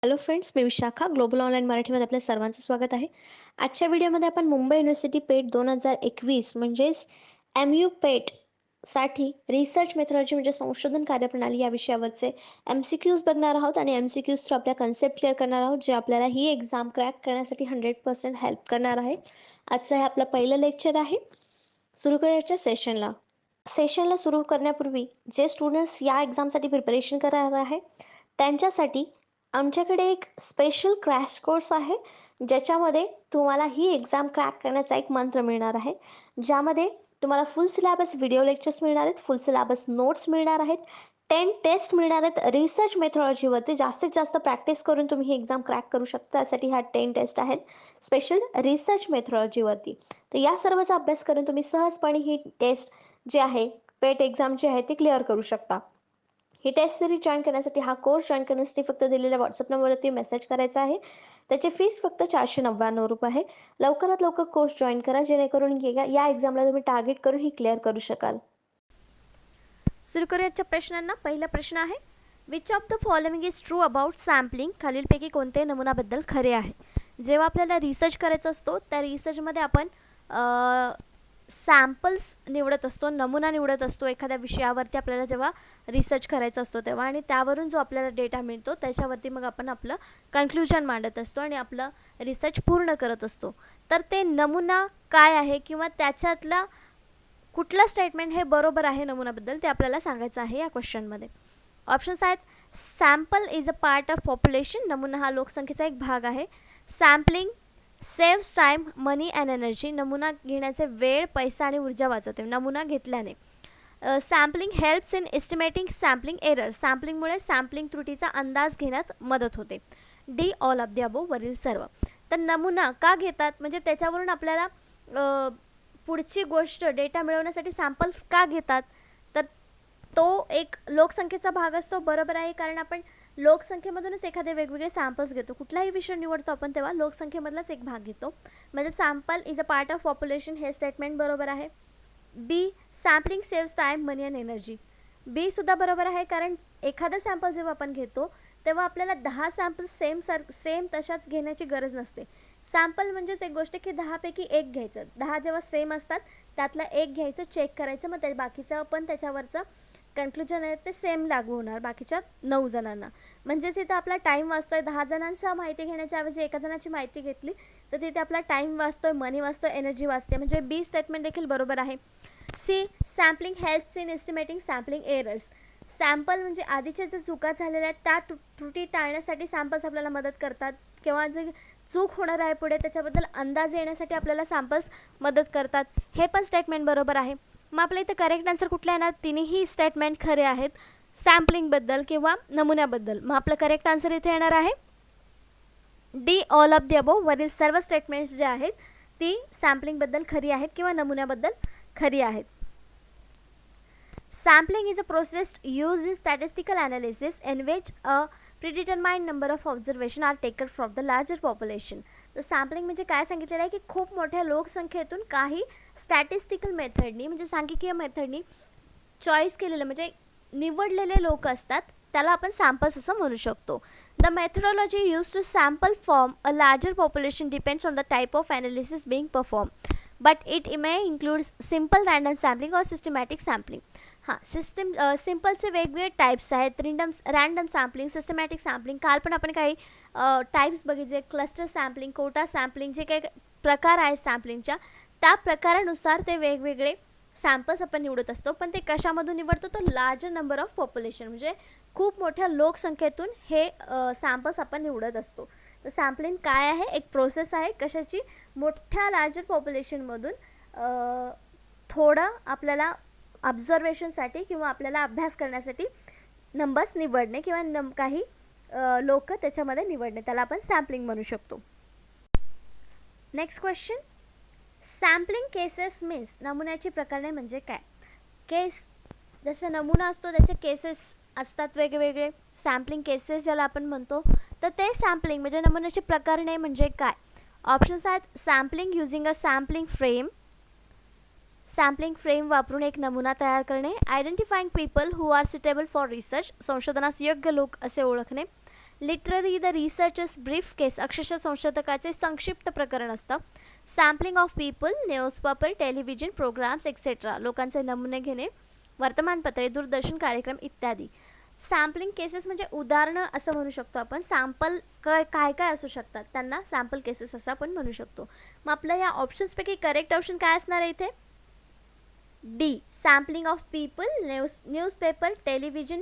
Hello friends, मी Vishakha global online मराठीमध्ये आपल्या सर्वांचं स्वागत आहे. आजच्या व्हिडिओमध्ये आपण मुंबई युनिव्हर्सिटी पेट 2021 म्हणजेच MU पेट साठी रिसर्च मेथॉडॉलॉजी म्हणजे संशोधन कार्यप्रणाली या विषयावरचे MCQs बघणार आहोत आणि MCQs थ्रू आपल्या कन्सेप्ट क्लिअर करणार आहोत, जे आपल्याला ही एक्झाम क्रॅक करण्यासाठी 100% हेल्प करणार आहे. आजचं हे आपलं पहिलं लेक्चर आहे. सुरू करायच्या सेशनला सुरू करण्यापूर्वी जे स्टुडंट्स या एक्झामसाठी प्रिपरेशन करणार आहे त्यांच्यासाठी आमच्याकडे एक स्पेशल क्रॅश कोर्स आहे, ज्याच्यामध्ये तुम्हाला ही एक्झाम क्रॅक करण्याचा एक मंत्र मिळणार आहे, ज्यामध्ये तुम्हाला फुल सिलेबस व्हिडिओ लेक्चर्स मिळणार आहेत, फुल सिलेबस नोट्स मिळणार आहेत, 10 टेस्ट मिळणार आहेत. रिसर्च मेथॉडॉलॉजीवरती जास्तीत जास्त प्रॅक्टिस करून तुम्ही ही एक्झाम क्रॅक करू शकता. त्यासाठी ह्या 10 टेस्ट आहेत स्पेशल रिसर्च मेथॉडॉलॉजीवरती. तर या सर्वचा अभ्यास करून तुम्ही सहजपणे ही टेस्ट जी आहे, पेट एक्झाम जी आहे ती क्लिअर करू शकता. ही टेस्ट सिरीज जॉईन करण्यासाठी, हा कोर्स जॉईन करण्यासाठी फक्त दिलेल्या व्हॉट्सअप नंबरवरती मेसेज करायचा आहे. त्याची फीस फक्त ₹499 आहे. लवकरात लवकर कोर्स जॉईन करा, जेणेकरून या एक्झामला तुम्ही टार्गेट करून ही क्लिअर करू शकाल. सुरू करूयाच्या प्रश्नांना. पहिला प्रश्न आहे, which of the following is true about sampling? खालीलपैकी कोणते नमुनाबद्दल खरे आहे? जेव्हा आपल्याला रिसर्च करायचा असतो त्या रिसर्चमध्ये आपण सॅम्पल्स निवडत असतो, नमुना निवडत असतो एखाद्या विषयावरती आपल्याला जेव्हा रिसर्च करायचा असतो तेव्हा, आणि त्यावरून जो आपल्याला डेटा मिळतो त्याच्यावरती मग आपण आपलं कन्क्ल्युजन मांडत असतो आणि आपलं रिसर्च पूर्ण करत असतो. तर ते नमुना काय आहे किंवा त्याच्यातला कुठलं स्टेटमेंट हे बरोबर आहे नमुनाबद्दल ते आपल्याला सांगायचं आहे या क्वेश्चनमध्ये. ऑप्शन्स आहेत, sample is a part of population, नमुना हा लोकसंख्येचा एक भाग आहे. Sampling saves time, money and energy, नमुना घेण्याचे वेळ, पैसा आणि ऊर्जा वाचवते नमुना घेतल्याने. Sampling helps in estimating sampling error, सॅम्पलिंगमुळे सॅम्पलिंग त्रुटीचा अंदाज घेण्यात मदत होते. D all of the above, वरील सर्व. तर नमुना का घेतात म्हणजे त्याच्यावरून आपल्याला पुढची गोष्ट डेटा मिळवण्यासाठी सॅम्पल्स का घेतात, तर तो एक लोकसंख्येचा भाग असतो. बरोबर आहे, कारण आपण लोकसंख्येमधूनच एखादे वेगवेगळे सॅम्पल्स घेतो. कुठलाही विषय निवडतो आपण तेव्हा लोकसंख्येमधलाच एक भाग घेतो. म्हणजे sample is a part of population हे स्टेटमेंट बरोबर आहे. B, sampling saves time, money and energy, B सुद्धा बरोबर आहे, कारण एखादा सॅम्पल जेव्हा आपण घेतो तेव्हा आपल्याला 10 सॅम्पल्स सेम तशाच घेण्याची गरज नसते. सॅम्पल म्हणजेच एक गोष्ट की 10 पैकी एक घ्यायचं, 10 जेव्हा सेम असतात त्यातला एक घ्यायचं, चेक करायचं, मग त्या बाकीचं पण त्याच्यावरचं कन्क्ल्युजन आहे ते सेम लागू होणार बाकीच्या 9 जणांना. म्हणजेच इथं आपला टाईम वाचतोय. 10 जणांचा माहिती घेण्याच्या ऐवजी एका जणाची माहिती घेतली तर तिथे आपला टाईम वाचतोय, मनी वाचतोय, एनर्जी वाचते. म्हणजे बी स्टेटमेंट देखील बरोबर आहे. C, sampling helps in estimating sampling errors, sample म्हणजे आधीच्या ज्या चुका झालेल्या आहेत त्या त्रुटी टाळण्यासाठी सॅम्पल्स आपल्याला मदत करतात, किंवा जे चूक होणार आहे पुढे त्याच्याबद्दल अंदाज येण्यासाठी आपल्याला सॅम्पल्स मदत करतात. हे पण स्टेटमेंट बरोबर आहे. मग आपल्या इथं करेक्ट आन्सर कुठला येणार? तिन्ही स्टेटमेंट खरे आहेत सॅम्पलिंगबद्दल किंवा नमुन्याबद्दल. मग आपलं करेक्ट आन्सर इथे येणार आहे D all of the above, वरील सर्व स्टेटमेंट्स जे आहेत ती सॅम्पलिंगबद्दल खरी आहेत किंवा नमुन्याबद्दल खरी आहेत. Sampling is a process used in statistical analysis in which a predetermined number of observations are taken from the larger population. तर सॅम्पलिंग म्हणजे काय सांगितलेलं आहे की खूप मोठ्या लोकसंख्येतून काही स्टॅटिस्टिकल मेथडनी म्हणजे सांख्यिकीय मेथडनी चॉईस केलेलं म्हणजे निवडलेले लोक असतात त्याला आपण सॅम्पल्स असं म्हणू शकतो. The methodology use to sample form a larger population depends on the type of analysis being perform, but it may include simple random sampling और सिस्टमॅटिक सॅम्पलिंग. हां, सिम्पलचे वेगवेगळे टाईप्स आहेत, रँडम सॅम्पलिंग, सिस्टमॅटिक सॅम्पलिंग. काल पण आपण काही types बघितले, क्लस्टर सॅम्पलिंग, कोटा सॅम्पलिंग, जे काही प्रकार आहेत सॅम्पलिंगच्या त्या प्रकारानुसार ते वेगवेगळे सॅम्पल्स आपण निवडत असतो. पण ते कशामधून निवडतो तर लार्जर नंबर ऑफ पॉप्युलेशन म्हणजे खूप मोठ्या लोकसंख्येतून हे सॅम्पल्स आपण निवडत असतो. तर सॅम्पलिंग काय आहे? एक प्रोसेस आहे कशाची? मोठ्या लार्जर पॉप्युलेशनमधून थोडं आपल्याला ऑब्झर्वेशनसाठी किंवा आपल्याला अभ्यास करण्यासाठी नंबर्स निवडणे किंवा काही लोक त्याच्यामध्ये निवडणे, त्याला आपण सॅम्पलिंग म्हणू शकतो. Next question, sampling cases means, नमुन्याची प्रकरणे म्हणजे काय? केस जसं नमुना असतो त्याचे केसेस असतात वेगवेगळे, सॅम्पलिंग केसेस ज्याला आपण म्हणतो, तर ते सॅम्पलिंग म्हणजे नमुन्याची प्रकरणे म्हणजे काय? ऑप्शन्स आहेत, sampling using a sampling frame, sampling frame वापरून एक नमुना तयार करणे. Identifying people who are suitable for research, संशोधनास योग्य लोक असे ओळखणे. Literally the researcher's brief case, अक्षरशः संशोधकाचे संक्षिप्त प्रकरण असतं. Sampling of people, newspaper, television programmes etcetera, लोकांचे नमुने घेणे, वर्तमानपत्रे, दूरदर्शन कार्यक्रम इत्यादी. सॅम्पलिंग केसेस म्हणजे उदाहरणं असं म्हणू शकतो आपण. सॅम्पल काय काय असू शकतात त्यांना सॅम्पल केसेस असं आपण म्हणू शकतो. मग आपलं या ऑप्शन्सपैकी करेक्ट ऑप्शन काय असणार आहे इथे? D, sampling of people, newspaper, television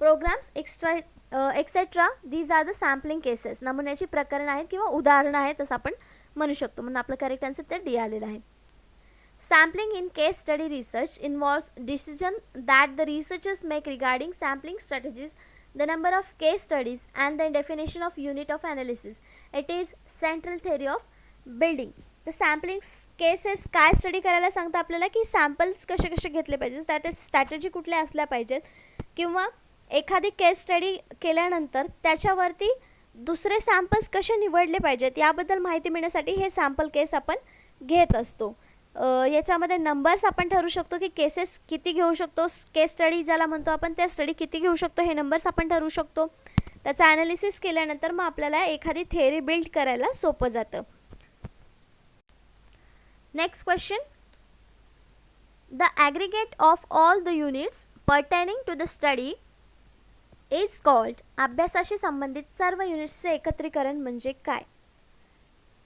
programmes etcetera, these are the sampling cases. नमुन्याची प्रकरण आहेत किंवा उदाहरणं आहेत असं आपण म्हणू शकतो. म्हणून आपलं करेक्ट आन्सर ते डी आलेलं आहे. Sampling in case study research involves decision that the researchers make regarding sampling strategies, the number of case studies, and the definition of unit of analysis. It is central theory of building. The sampling cases काय study करायला सांगतं आपल्याला की samples कसे कसे घेतले पाहिजे, त्यात स्ट्रॅटेजी कुठल्या असल्या पाहिजेत, किंवा एखादी केस स्टडी केल्यानंतर त्याच्यावरती दुसरे सॅम्पल्स कसे निवडले पाहिजेत याबद्दल माहिती मिळण्यासाठी हे सॅम्पल केस आपण घेत असतो. याच्यामध्ये नंबर्स आपण ठरवू शकतो की केसेस किती घेऊ शकतो, केस स्टडी ज्याला म्हणतो आपण त्या स्टडी किती घेऊ शकतो हे नंबर्स आपण ठरवू शकतो. त्याचं ॲनालिसिस केल्यानंतर मग आपल्याला एखादी थेअरी बिल्ड करायला सोपं जातं. Next question, the aggregate of all the units pertaining to the study is called, अभ्यासाशी संबंधित सर्व युनिट्सचे एकत्रीकरण म्हणजे काय?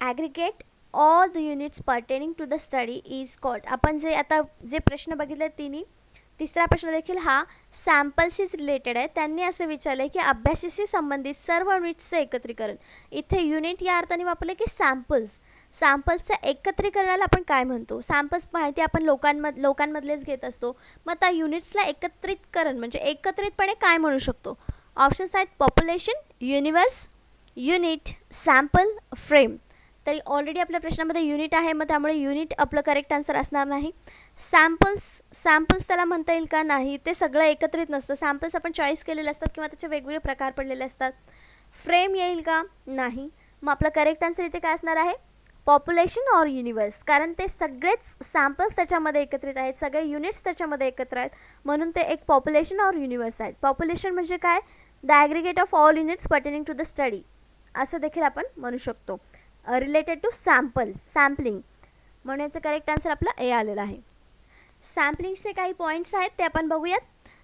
Aggregate all the units pertaining to the study is called. आपण आता जे प्रश्न बघितले तिसरा प्रश्न देखील हा सॅम्पल्सशीच रिलेटेड आहे. त्यांनी असं विचारलं की अभ्यासाशी संबंधित सर्व युनिट्सचं एकत्रीकरण. इथे युनिट या अर्थाने वापरले की सॅम्पल्सचं एकत्रीकरणाला आपण काय म्हणतो? सॅम्पल्स माहिती आपण लोकांमधलेच घेत असतो. मग त्या युनिट्सला एकत्रितकरण म्हणजे एकत्रितपणे काय म्हणू शकतो? ऑप्शन्स आहेत population, universe, unit, sample, frame. तरी ऑलरेडी आपल्या प्रश्नामध्ये युनिट आहे, मग त्यामुळे युनिट आपलं करेक्ट आन्सर असणार नाही. सॅम्पल्स त्याला म्हणता येईल का? नाही, ते सगळं एकत्रित नसतं. सॅम्पल्स आपण चॉईस केलेले असतात किंवा त्याचे वेगवेगळे प्रकार पडलेले असतात. फ्रेम येईल का? नाही. मग आपलं करेक्ट आन्सर इथे काय असणार आहे? पॉप्युलेशन ऑर युनिवर्स, कारण ते सगळेच सॅम्पल्स त्याच्यामध्ये एकत्रित आहेत, सगळे युनिट्स त्याच्यामध्ये एकत्र आहेत, म्हणून ते एक पॉप्युलेशन ऑर युनिवर्स आहेत. पॉप्युलेशन म्हणजे काय? The aggregate of all units pertaining to the study असं देखील आपण म्हणू शकतो. रिलेटेड टू सॅम्पलिंग, म्हणून याचं करेक्ट आन्सर आपला ए आलेला आहे. सॅम्पलिंगचे काही पॉईंट्स आहेत ते आपण बघूयात.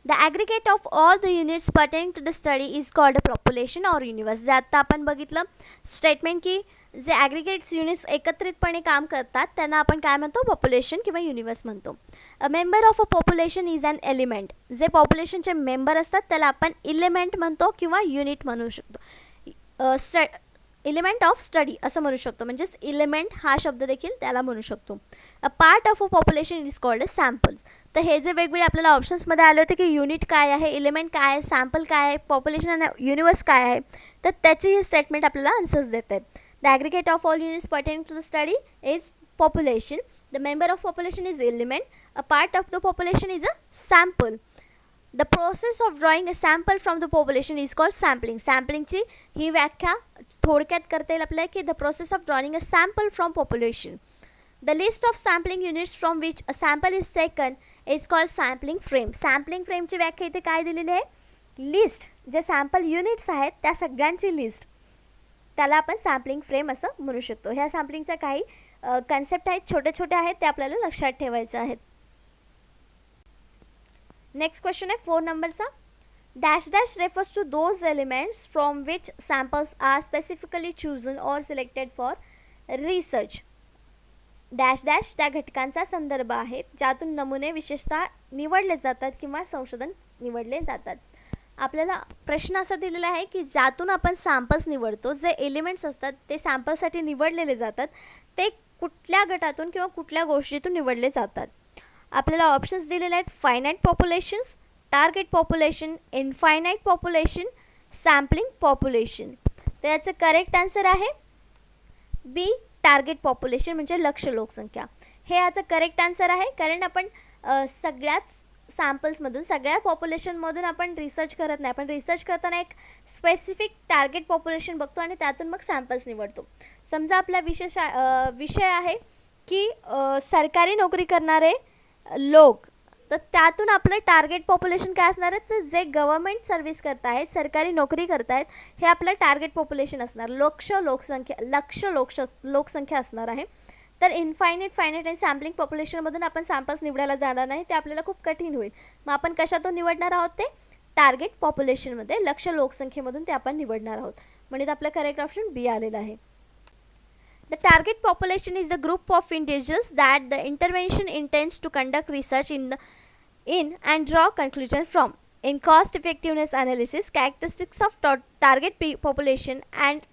The aggregate of all the units pertaining to the study is called a population or universe. जे आत्ता आपण बघितलं स्टेटमेंट की जे ॲग्रिगेट्स युनिट्स एकत्रितपणे काम करतात त्यांना आपण काय म्हणतो? पॉप्युलेशन किंवा युनिवर्स म्हणतो. A member of a population is an element. जे पॉप्युलेशनचे मेंबर असतात त्याला आपण इलिमेंट म्हणतो किंवा युनिट म्हणू शकतो. एलिमेंट ऑफ स्टडी असं म्हणू शकतो, म्हणजेच एलिमेंट हा शब्द देखील त्याला म्हणू शकतो. अ part of a population is called samples. तर हे जे वेगवेगळे आपल्याला ऑप्शन्समध्ये आले होते की युनिट काय आहे, एलिमेंट काय आहे, सॅम्पल काय आहे, पॉप्युलेशन आणि युनिवर्स काय आहे, तर त्याची ही स्टेटमेंट आपल्याला आन्सर्स देत आहेत. The aggregate of all units pertaining to the study is population. The member of population is element. A part of the population is a sample. The process of drawing a sample from the population is called sampling. Samplingची ही व्याख्या थोडक्यात करता येईल आपल्याला की the process of drawing a sample from population. The list of sampling units from which a sample is taken is called sampling frame. Sampling फ्रेमची व्याख्या इथे काय दिलेली आहे? लिस्ट, जे सॅम्पल युनिट्स आहेत त्या सगळ्यांची लिस्ट, त्याला आपण सॅम्पलिंग फ्रेम असं म्हणू शकतो. ह्या सॅम्पलिंगच्या काही कन्सेप्ट आहेत, छोटे छोटे आहेत, ते आपल्याला लक्षात ठेवायचे आहेत. नेक्स्ट क्वेश्चन आहे 4 नंबरचा. Dash dash refers to those elements from which samples are specifically chosen or selected for research. Dash dash त्या घटकांचा संदर्भ आहे ज्यातून नमुने विशेषतः निवडले जातात किंवा संशोधन निवडले जातात. आपल्याला प्रश्न असा दिलेला आहे की ज्यातून आपण सॅम्पल्स निवडतो, जे एलिमेंट्स असतात ते सॅम्पलसाठी निवडलेले जातात, ते कुठल्या गटातून किंवा कुठल्या गोष्टीतून निवडले जातात. आपल्याला ऑप्शन्स दिलेले आहेत finite populations, target population, infinite population, sampling population. तर याचं करेक्ट आन्सर आहे बी, टार्गेट पॉप्युलेशन म्हणजे लक्ष्य लोकसंख्या. हे याचं करेक्ट आन्सर आहे, कारण आपण सगळ्याच सॅम्पल्समधून, सगळ्या पॉप्युलेशनमधून आपण रिसर्च करत नाही. आपण रिसर्च करताना एक स्पेसिफिक टार्गेट पॉप्युलेशन बघतो आणि त्यातून मग सॅम्पल्स निवडतो. समजा आपला विषय आहे की सरकारी नोकरी करणारे लोक तर त्यातून आपलं टार्गेट पॉप्युलेशन काय असणार आहे, तर जे गव्हर्मेंट सर्व्हिस करत आहेत, सरकारी नोकरी करत आहेत, हे आपलं टार्गेट पॉप्युलेशन असणार. लक्ष लोकसंख्या असणार आहे. तर फायनाईट आणि सॅम्पलिंग पॉप्युलेशनमधून आपण सॅम्पल्स निवडायला जाणार नाही, ते आपल्याला खूप कठीण होईल. मग आपण कशातून निवडणार आहोत, ते टार्गेट पॉप्युलेशनमध्ये लक्ष लोकसंख्येमधून ते आपण निवडणार आहोत. म्हणजे आपलं करेक्ट ऑप्शन बी आलेलं आहे. The target population is the group of individuals that the intervention intends to conduct research in and draw conclusions from. In cost effectiveness analysis, characteristics of target population and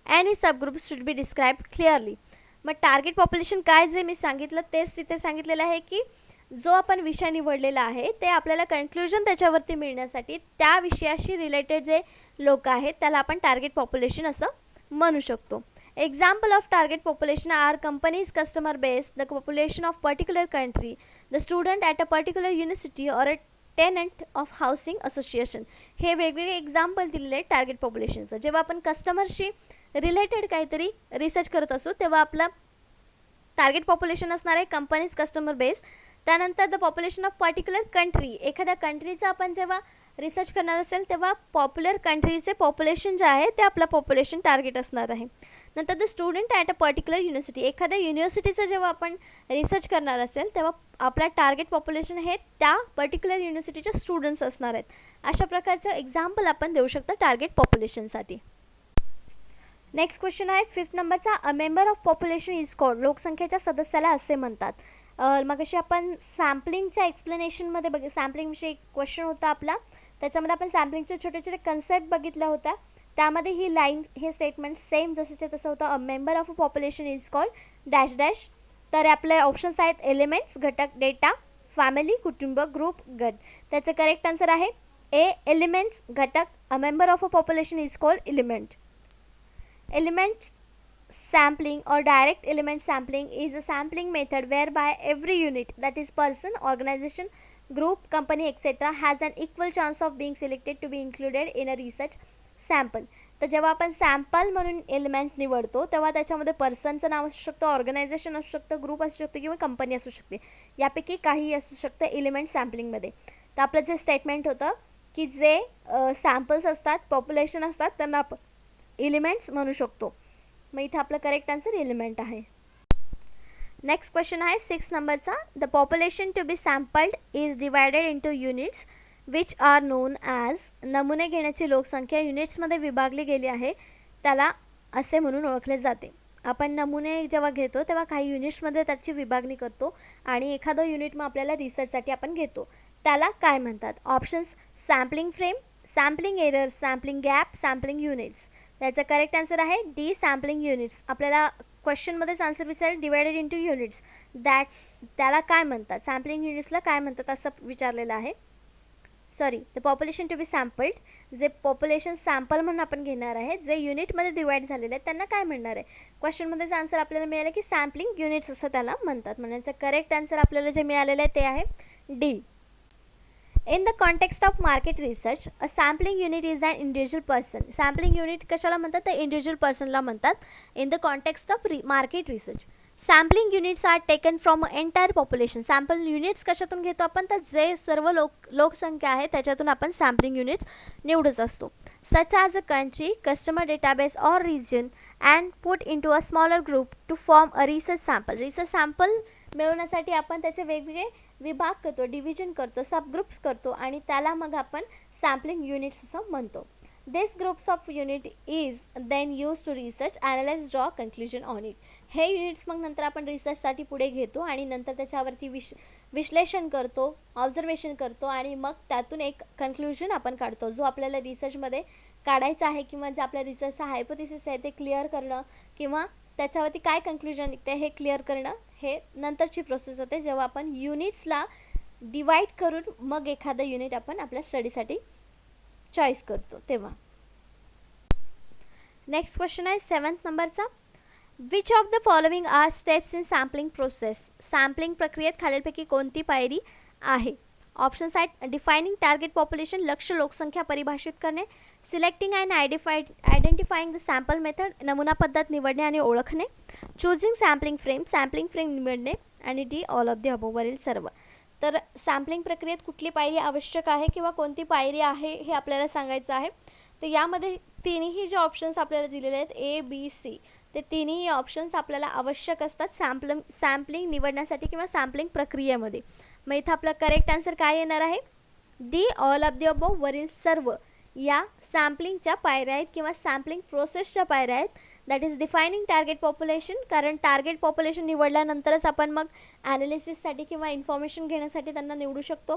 any subgroups should be described clearly. मग target population काय जे मी सांगितलं तेच तिथे सांगितलेलं आहे की जो आपण विषय निवडलेला आहे ते आपल्याला कन्क्लुजन त्याच्यावरती मिळण्यासाठी त्या विषयाशी रिलेटेड जे लोक आहेत त्याला आपण टार्गेट पॉप्युलेशन असं म्हणू शकतो. Example of target population are companies' customer base, the population of particular country, the student at a particular university or a tenant of housing association. हे वेगवेगळे एक्झाम्पल दिलेले आहेत टार्गेट पॉप्युलेशनचं. जेव्हा आपण कस्टमरशी रिलेटेड काहीतरी रिसर्च करत असू तेव्हा आपला टार्गेट पॉप्युलेशन असणार आहे कंपनीज कस्टमर बेस. त्यानंतर the population of particular country, एखाद्या कंट्रीचं आपण जेव्हा रिसर्च करणार असेल तेव्हा पॉप्युलर कंट्रीचे पॉप्युलेशन जे आहे ते आपलं पॉप्युलेशन टार्गेट असणार आहे. नंतर the student at a particular university, एखाद्या युनिव्हर्सिटीचं जेव्हा आपण रिसर्च करणार असेल तेव्हा आपला टार्गेट पॉप्युलेशन हे त्या पर्टिक्युलर युनिव्हर्सिटीचे स्टुडंट्स असणार आहेत. अशा प्रकारचं एक्झाम्पल आपण देऊ शकतो टार्गेट पॉप्युलेशनसाठी. नेक्स्ट क्वेश्चन आहे 5th नंबरचा. अ member of population is called, लोकसंख्येच्या सदस्याला असे म्हणतात. मग अशी आपण सॅम्पलिंगच्या एक्सप्लेनेशनमध्ये सॅम्पलिंगविषयी क्वेश्चन होता आपला, त्याच्यामध्ये आपण सॅम्पलिंगचे छोटे छोटे कन्सेप्ट बघितल्या होत्या. त्यामध्ये ही लाईन हे स्टेटमेंट सेम जसंच्या तसं होतं. अ member of a population is called dash dash. तर आपले ऑप्शन्स आहेत एलिमेंट्स, घटक, डेटा, फॅमिली, कुटुंब, ग्रुप, गट. त्याचं करेक्ट आन्सर आहे ए, एलिमेंट्स, घटक. अ member of a population is called element. Elements sampling or direct element sampling is a sampling method whereby every unit, that is person, organization, group, company, etc. has an equal chance of being selected to be included in a research sample. तर जेव्हा आपण sample म्हणून element निवडतो तेव्हा त्याच्यामध्ये पर्सनचं नाव असू शकतं, organisation असू शकतं, ग्रुप असू शकतं किंवा कंपनी असू शकते. यापैकी काही असू शकतं एलिमेंट सॅम्पलिंगमध्ये. तर आपलं जे स्टेटमेंट होतं की जे सॅम्पल्स असतात, पॉप्युलेशन असतात, त्यांना आपण एलिमेंट्स म्हणू शकतो. मग इथे आपलं करेक्ट आन्सर एलिमेंट आहे. नेक्स्ट क्वेश्चन आहे 6th नंबरचा. The population to be sampled is divided into units which are known as. नमुने घेण्याची लोकसंख्या युनिट्समध्ये विभागली गेली आहे त्याला असे म्हणून ओळखले जाते. आपण नमुने जेव्हा घेतो तेव्हा काही युनिट्समध्ये त्याची विभागणी करतो आणि एखादं युनिट मग आपल्याला रिसर्चसाठी आपण घेतो, त्याला काय म्हणतात. Options sampling frame, sampling error, sampling gap, sampling units. त्याचा करेक्ट आन्सर आहे डी, सॅम्पलिंग युनिट्स. आपल्याला क्वेश्चनमध्येच आन्सर विचारेल डिवायडेड इंटू युनिट्स, त्याला काय म्हणतात, सॅम्पलिंग युनिट्सला काय म्हणतात असं विचारलेलं आहे. Sorry, the population to be सॅम्पल्ड, जे पॉप्युलेशन सॅम्पल म्हणून आपण घेणार आहे, जे युनिटमध्ये डिवाईड झालेले आहेत त्यांना काय म्हणणार आहे. क्वेश्चनमध्येच आन्सर आपल्याला मिळालं की सॅम्पलिंग युनिट्स असं त्याला म्हणतात. म्हणजे करेक्ट आन्सर आपल्याला जे मिळालेलं आहे ते आहे D. In the context of market research, a sampling unit is an individual person. Sampling unit कशाला म्हणतात, तर इंडिव्हिज्युअल पर्सनला म्हणतात. In the context of market research, sampling units are taken from entire population. Sample units कशातून घेतो आपण, तर जे सर्व लोकसंख्या आहे त्याच्यातून आपण सॅम्पलिंग युनिट्स निवडत असतो. Such as a country, customer database or region and put into a smaller group to form a research sample. Research sample मिळवण्यासाठी आपण त्याचे वेगवेगळे विभाग करतो, डिव्हिजन करतो, सबग्रुप्स करतो आणि त्याला मग आपण सॅम्पलिंग युनिट्स असं म्हणतो. This groups of unit is then use to research, analyse, draw conclusion on it. हे युनिट्स मग नंतर आपण रिसर्चसाठी पुढे घेतो आणि नंतर त्याच्यावरती विश्लेषण करतो, ऑब्झर्वेशन करतो आणि मग त्यातून एक कन्क्लुजन आपण काढतो जो आपल्याला रिसर्चमध्ये काढायचा आहे किंवा जे आपल्या रिसर्चचा हायपोथेसिस आहे ते क्लिअर करणं किंवा त्याच्यावरती काय कन्क्लुजन निघते हे क्लिअर करणं, हे नंतरची प्रोसेस होते जेव्हा आपण युनिट्सला डिवाईड करून मग एखादं युनिट आपण आपल्या स्टडीसाठी चॉईस करतो तेव्हा. नेक्स्ट क्वेश्चन आहे 7th नंबरचा. Which of the following are steps in sampling process. Sampling प्रक्रियेत खालीलपैकी कोणती पायरी आहे. ऑप्शन्स आहेत डिफायनिंग टार्गेट पॉप्युलेशन, लक्ष्य लोकसंख्या परिभाषित करणे, selecting and identifying the sample method, नमुना पद्धत निवडणे आणि ओळखणे, choosing sampling frame, sampling frame निवडणे आणि D all of the above, वरील सर्व. तर सॅम्पलिंग प्रक्रियेत कुठली पायरी आवश्यक आहे किंवा कोणती पायरी आहे हे आपल्याला सांगायचं आहे. तर यामध्ये तिन्ही जे ऑप्शन्स आपल्याला दिलेले आहेत A, B, C, ते तिन्ही ऑप्शन्स आपल्याला आवश्यक असतात सॅम्पलिंग निवडण्यासाठी किंवा सॅम्पलिंग प्रक्रियेमध्ये. मग इथं आपलं करेक्ट आन्सर काय येणार आहे? D, all of the above, वरील सर्व या सॅम्पलिंगच्या पायऱ्या आहेत किंवा सॅम्पलिंग प्रोसेसच्या पायऱ्या आहेत. That is defining target population, कारण टार्गेट पॉप्युलेशन निवडल्यानंतरच आपण मग ॲनालिसिससाठी किंवा इन्फॉर्मेशन घेण्यासाठी त्यांना निवडू शकतो.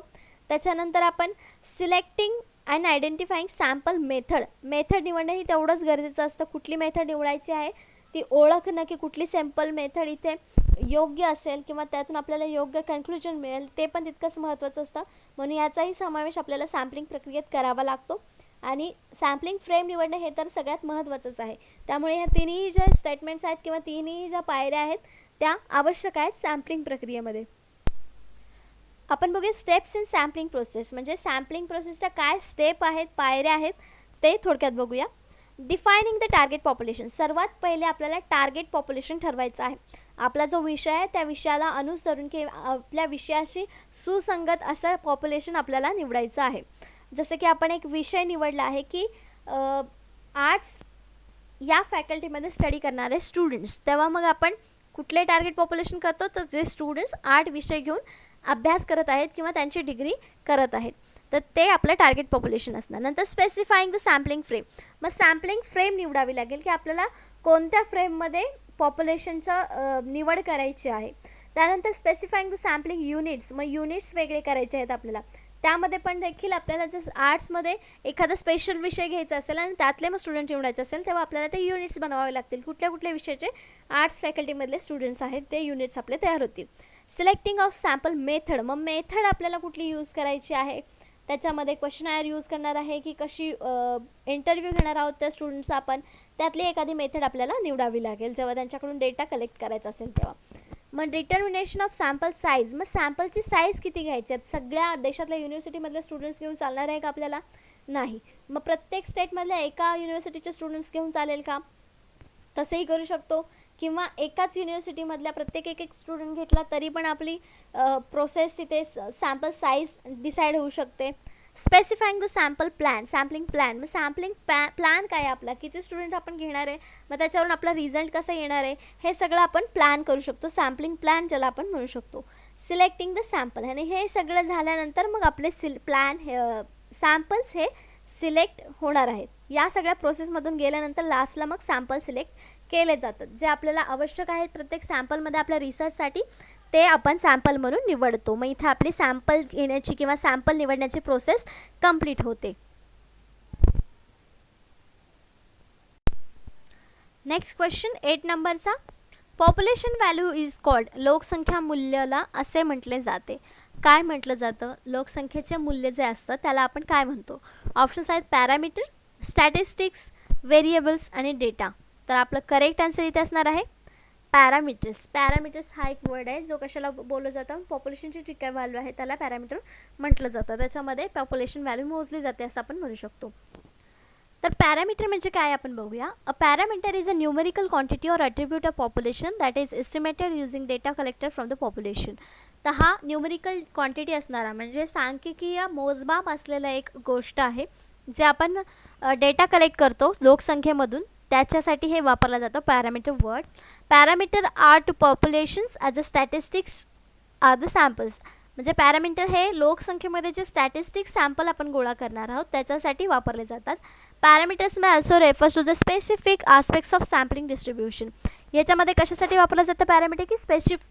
त्याच्यानंतर आपण selecting and identifying sample method निवडणं ही तेवढंच गरजेचं असतं. कुठली मेथड निवडायची आहे ती ओळखणं, की कुठली सॅम्पल मेथड इथे योग्य असेल किंवा त्यातून आपल्याला योग्य कन्क्लुजन मिळेल, ते पण तितकंच महत्त्वाचं असतं. म्हणून याचाही समावेश आपल्याला सॅम्पलिंग प्रक्रियेत करावा लागतो. आणि सॅम्पलिंग फ्रेम निवडणं हे तर सगळ्यात महत्त्वाचंच आहे. त्यामुळे ह्या तिन्ही ज्या स्टेटमेंट्स आहेत किंवा तिन्ही ज्या पायऱ्या आहेत त्या आवश्यक आहेत सॅम्पलिंग प्रक्रियेमध्ये. आपण बघूया स्टेप्स इन सॅम्पलिंग प्रोसेस, म्हणजे सॅम्पलिंग प्रोसेसच्या काय स्टेप आहेत, पायऱ्या आहेत ते थोडक्यात बघूया. डिफायनिंग द टार्गेट पॉप्युलेशन, सर्वात पहिले आपल्याला टार्गेट पॉप्युलेशन ठरवायचं आहे. आपला जो विषय आहे त्या विषयाला अनुसरून किंवा आपल्या विषयाशी सुसंगत असं पॉप्युलेशन आपल्याला निवडायचं आहे. जसं की आपण एक विषय निवडला आहे की आर्ट्स या फॅकल्टीमध्ये स्टडी करणारे स्टुडंट्स, तेव्हा मग आपण कुठले टार्गेट पॉप्युलेशन करतो, तर जे स्टुडंट्स आर्ट विषय घेऊन अभ्यास करत आहेत किंवा त्यांची डिग्री करत आहेत, तर ते आपलं टार्गेट पॉप्युलेशन असणार. नंतर स्पेसिफाईंग द सॅम्पलिंग फ्रेम, मग सॅम्पलिंग फ्रेम निवडावी लागेल की आपल्याला कोणत्या फ्रेममध्ये पॉप्युलेशनचं निवड करायची आहे. त्यानंतर स्पेसिफाईंग द सॅम्पलिंग युनिट्स, मग युनिट्स वेगळे करायचे आहेत आपल्याला. त्यामध्ये पण देखील आपल्याला जर आर्ट्समध्ये एखादा स्पेशल विषय घ्यायचा असेल आणि त्यातले मग स्टुडंट निवडायचे असेल, तेव्हा आपल्याला ते युनिट्स बनवावे लागतील. कुठल्या कुठल्या विषयाचे आर्ट्स फॅकल्टीमधले स्टुडंट्स आहेत ते युनिट्स आपले तयार होतील. सिलेक्टिंग ऑफ सॅम्पल मेथड, मग मेथड आपल्याला कुठली यूज करायची आहे, त्याच्यामध्ये क्वेश्चनायर यूज करणार आहे की कशी इंटरव्ह्यू घेणार आहोत त्या स्टुडंट्सचा आपण, त्यातली एखादी मेथड आपल्याला निवडावी लागेल जेव्हा त्यांच्याकडून डेटा कलेक्ट करायचा असेल तेव्हा. मग डिटर्मिनेशन ऑफ सॅम्पल साईज, मग सॅम्पलची साईज किती घ्यायची आहेत, सगळ्या देशातल्या युनिव्हर्सिटीमधल्या स्टुडंट्स घेऊन चालणार आहे का आपल्याला? नाही. मग प्रत्येक स्टेटमधल्या एका युनिव्हर्सिटीचे स्टुडंट्स घेऊन चालेल का? तसंही करू शकतो. किंवा एकाच युनिव्हर्सिटीमधल्या प्रत्येक एक स्टुडंट घेतला तरी पण आपली प्रोसेस तिथे सॅम्पल साईज डिसाईड होऊ शकते. Specifying the sample plan, sampling plan, मग सॅम्पलिंग प्लॅन काय आहे आपला, किती स्टुडंट आपण घेणार आहे, मग त्याच्यावरून आपला रिझल्ट कसा येणार आहे, हे सगळं आपण प्लॅन करू शकतो. सॅम्पलिंग प्लॅन ज्याला आपण म्हणू शकतो. सिलेक्टिंग द सॅम्पल, आणि हे सगळं झाल्यानंतर मग आपले सॅम्पल्स हे सिलेक्ट होणार आहेत. या सगळ्या प्रोसेसमधून गेल्यानंतर लास्टला मग सॅम्पल सिलेक्ट केले जातात. जे आपल्याला आवश्यक आहेत प्रत्येक सॅम्पलमध्ये आपल्या रिसर्चसाठी, ते आपण सॅम्पल म्हणून निवडतो. मग इथे आपली सॅम्पल घेण्याची किंवा सॅम्पल निवडण्याची प्रोसेस कंप्लीट होते. नेक्स्ट क्वेश्चन 8 नंबरचा, पॉप्युलेशन व्हॅल्यू इज कॉल्ड, लोकसंख्या मूल्याला असे म्हटले जाते. काय म्हटलं जातं? लोकसंख्येचे मूल्य जे असतं त्याला आपण काय म्हणतो? ऑप्शन्स आहेत पॅरामीटर, स्टॅटिस्टिक्स, व्हेरिएबल्स आणि डेटा. तर आपलं करेक्ट आन्सर इथे असणार आहे पॅरामीटर्स. पॅरामीटर्स हा एक वर्ड आहे जो कशाला बोललं जातं? पॉप्युलेशनची जी काय व्हॅल्यू आहे त्याला पॅरामीटर म्हटलं जातं. त्याच्यामध्ये पॉप्युलेशन व्हॅल्यू मोजली जाते असं आपण म्हणू शकतो. तर पॅरामीटर म्हणजे काय आपण बघूया. A parameter is a numerical quantity or attribute of population that is estimated using data collected from the population. तर हा न्यूमेरिकल क्वांटिटी असणारा म्हणजे सांख्यिकीय मोजमाप असलेला एक गोष्ट आहे जे आपण डेटा कलेक्ट करतो लोकसंख्येमधून, त्याच्यासाठी हे वापरलं जातं parameter word. Parameter are to populations as a statistics are the samples, म्हणजे पॅरामीटर हे लोकसंख्येमध्ये जे स्टॅटिस्टिक्स सॅम्पल आपण गोळा करणार आहोत त्याच्यासाठी वापरले जातात. Parameters may also refers to the specific aspects of sampling distribution. याच्यामध्ये कशासाठी वापरलं जातं पॅरामीटर? की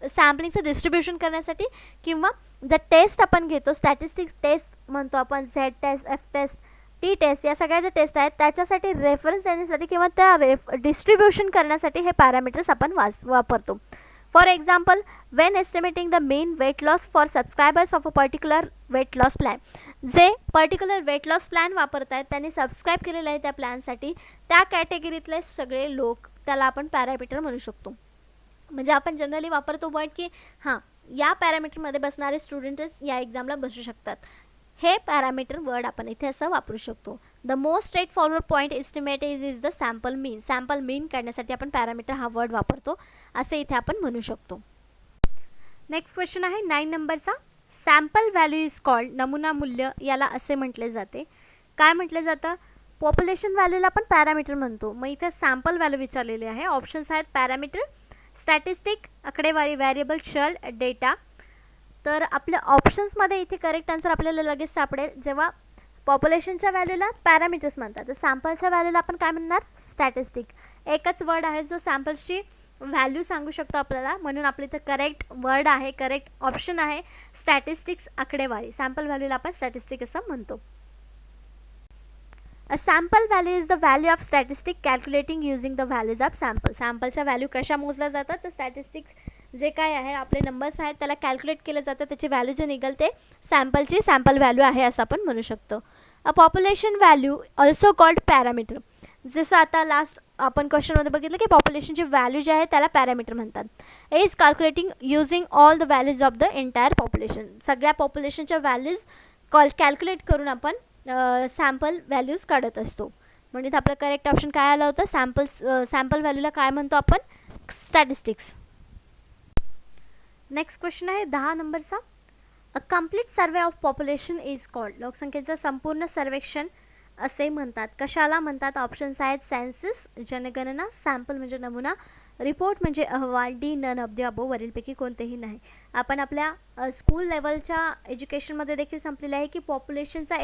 सॅम्पलिंगचं डिस्ट्रीब्युशन करण्यासाठी, किंवा जर टेस्ट आपण घेतो, स्टॅटिस्टिक्स टेस्ट म्हणतो आपण, Z test, F test, T test, या सगळ्या ज्या टेस्ट आहेत त्याच्यासाठी रेफरन्स देण्यासाठी किंवा त्या डिस्ट्रीब्युशन करण्यासाठी हे पॅरामीटर्स आपण वापरतो. For example, when estimating the mean weight loss for subscribers of a particular weight loss plan, जे पर्टिक्युलर वेट लॉस प्लॅन वापरत आहेत त्यांनी सबस्क्राईब केलेलं आहे त्या प्लॅनसाठी, त्या कॅटेगरीतले सगळे लोक, त्याला आपण पॅरामीटर म्हणू शकतो. म्हणजे आपण जनरली वापरतो वर्ड की हां, या पॅरामीटरमध्ये बसणारे स्टुडंट्स या एक्झामला बसू शकतात. हे पॅरामीटर वर्ड आपण इथे असं वापरू शकतो. The most straightforward point estimate is the sample mean. Sample mean काढण्यासाठी आपण पॅरामीटर हा वर्ड वापरतो असे इथे आपण म्हणू शकतो. नेक्स्ट क्वेश्चन आहे 9 नंबरचा, सॅम्पल व्हॅल्यू इज कॉल्ड, नमुना मूल्य याला असे म्हटले जाते. काय म्हटलं जातं? पॉप्युलेशन व्हॅल्यूला आपण पॅरामीटर म्हणतो. मग इथे सॅम्पल व्हॅल्यू विचारलेले आहे. ऑप्शन्स आहेत पॅरामीटर, स्टॅटिस्टिक, आकडेवारी, व्हेरिएबल, चल, डेटा. तर आपल्या ऑप्शन्समध्ये इथे करेक्ट आन्सर आपल्याला लगेच सापडेल. जेव्हा पॉप्युलेशनच्या व्हॅल्यूला पॅरामीटर्स म्हणतात, तर सॅम्पलच्या व्हॅल्यूला आपण काय म्हणणार? स्टॅटिस्टिक. एकच वर्ड आहे जो सॅम्पल्सची व्हॅल्यू सांगू शकतो आपल्याला, म्हणून आपल्या इथं करेक्ट वर्ड आहे, करेक्ट ऑप्शन आहे स्टॅटिस्टिक्स, आकडेवारी. सॅम्पल व्हॅल्यूला आपण स्टॅटिस्टिक असं म्हणतो. A sample value is the value of statistic calculating using the values of sample. सॅम्पलच्या व्हॅल्यू कशा मोजल्या जातात? तर स्टॅटिस्टिक जे काय आहे आपले नंबर्स आहेत त्याला कॅल्क्युलेट केलं जातं, त्याची व्हॅल्यू जे निघेल ते सॅम्पलची सॅम्पल व्हॅल्यू आहे असं आपण म्हणू शकतो. A population value also called parameter. जसं आता लास्ट आपण क्वेश्चनमध्ये बघितलं की पॉप्युलेशनची व्हॅल्यू जी आहे त्याला पॅरामीटर म्हणतात. Is calculating using all the values of the entire population. सगळ्या पॉप्युलेशनच्या व्हॅल्यूज कॅल्क्युलेट करून आपण सॅम्पल व्हॅल्यूज काढत असतो. म्हणजे आपलं करेक्ट ऑप्शन काय आलं होतं? सॅम्पल व्हॅल्यूला काय म्हणतो आपण? स्टॅटिस्टिक्स. नेक्स्ट क्वेश्चन आहे 10 नंबरचा. A complete survey of population is called. लोकसंख्येचं संपूर्ण सर्वेक्षण असे म्हणतात. कशाला म्हणतात? ऑप्शन्स आहेत सेन्सस, जनगणना, सॅम्पल म्हणजे नमुना, रिपोर्ट म्हणजे अहवाल, D none of the above, वरीलपैकी कोणतेही नाही. आपण आपल्या स्कूल लेवलच्या एज्युकेशनमध्ये देखील संपलेलं आहे की पॉप्युलेशनचा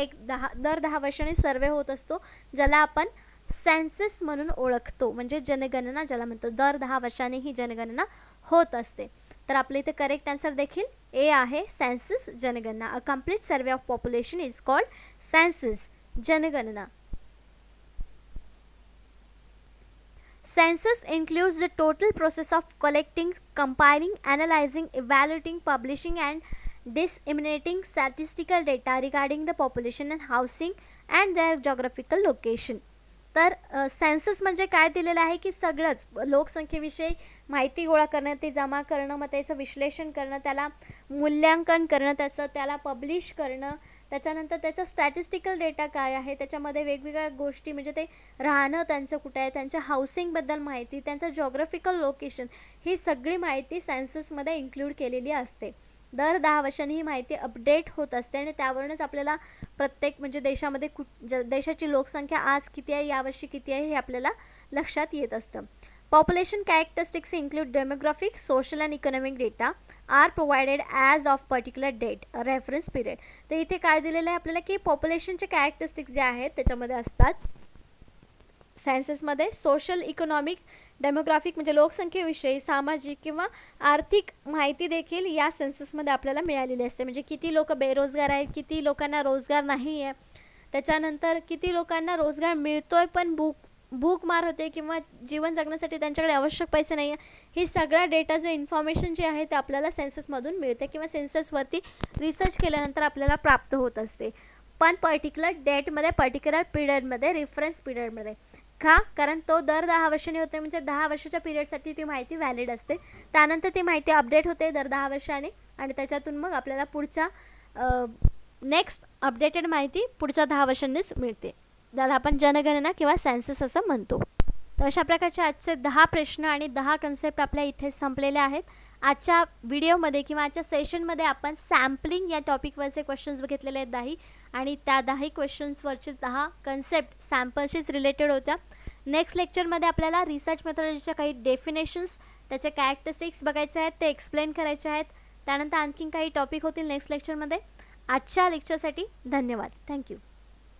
दर 10 वर्षांनी सर्वे होत असतो, ज्याला आपण सेन्सस म्हणून ओळखतो, म्हणजे जनगणना ज्याला म्हणतो. दर 10 वर्षांनी ही जनगणना होत असते. तर आपल्या इथे करेक्ट आन्सर देखील ए आहे, सेन्सस, जनगणना. A complete survey of population is called census, जनगणना. Census includes the total process of collecting, compiling, analyzing, evaluating, publishing and disseminating statistical data regarding the population and housing and their geographical location. तर census म्हणजे काय दिलेलं आहे की सगळंच लोकसंख्येविषयी माहिती गोळा करणं, ते जमा करणं, मग त्याचं विश्लेषण करणं, त्याला मूल्यांकन करणं, त्याला पब्लिश करणं, त्याच्यानंतर त्याचा स्टॅटिस्टिकल डेटा काय आहे, त्याच्यामध्ये वेगवेगळ्या गोष्टी म्हणजे ते राहणं त्यांचं कुठे आहे, त्यांच्या हाऊसिंगबद्दल माहिती, त्यांचं जॉग्राफिकल लोकेशन, ही सगळी माहिती सेन्ससमध्ये इन्क्लूड केलेली असते. दर 10 वर्षांनी ही माहिती अपडेट होत असते आणि त्यावरूनच आपल्याला प्रत्येक म्हणजे देशामध्ये देशाची लोकसंख्या आज किती आहे, यावर्षी किती आहे, हे आपल्याला लक्षात येत असतं. Population characteristics include demographic, social and economic data are provided as of particular date reference period. तर इथे काय दिलेलं आहे आपल्याला की पॉप्युलेशनचे कॅरेक्टरिस्टिक्स जे आहेत त्याच्यामध्ये असतात सेन्ससमध्ये सोशल, इकॉनॉमिक, डेमोग्राफिक म्हणजे लोकसंख्येविषयी, सामाजिक किंवा आर्थिक माहिती देखील या सेन्ससमध्ये आपल्याला मिळालेली असते. म्हणजे किती लोक बेरोजगार आहेत, किती लोकांना रोजगार नाही आहे, त्याच्यानंतर किती लोकांना रोजगार मिळतोय पण भूक मार होते किंवा जीवन जगण्यासाठी त्यांच्याकडे आवश्यक पैसे नाही आहे, ही सगळा डेटा जो इन्फॉर्मेशन जे आहे ते आपल्याला सेन्ससमधून मिळते किंवा सेन्ससवरती रिसर्च केल्यानंतर आपल्याला प्राप्त होत असते. पण पर्टिक्युलर डेटमध्ये, पर्टिक्युलर पिरियडमध्ये, रेफरन्स पिरियडमध्ये. का? कारण तो दर 10 वर्षांनी होते, म्हणजे 10 वर्षाच्या पिरियडसाठी ती माहिती व्हॅलिड असते. त्यानंतर ती माहिती अपडेट होते दर 10 वर्षांनी आणि त्याच्यातून मग आपल्याला पुढच्या नेक्स्ट अपडेटेड माहिती पुढच्या 10 वर्षांनीच मिळते. त्याला आपण जनगणना किंवा सेन्सस असं म्हणतो. तर अशा प्रकारचे आजचे 10 प्रश्न आणि 10 कन्सेप्ट आपल्या इथे संपलेले आहेत. आजच्या व्हिडिओमध्ये किंवा आजच्या सेशनमध्ये आपण सॅम्पलिंग या टॉपिकवरचे क्वेश्चन्स बघितलेले आहेत 10 आणि त्या 10 क्वेश्चन्सवरचे 10 कन्सेप्ट सॅम्पलशीच रिलेटेड होत्या. नेक्स्ट लेक्चरमध्ये आपल्याला रिसर्च मेथॉडॉलॉजीच्या काही डेफिनेशन्स, त्याचे कॅरेक्टरिस्टिक्स बघायचे आहेत, ते एक्सप्लेन करायचे आहेत. त्यानंतर आणखीन काही टॉपिक होतील नेक्स्ट लेक्चरमध्ये. आजच्या लेक्चरसाठी धन्यवाद. थँक्यू.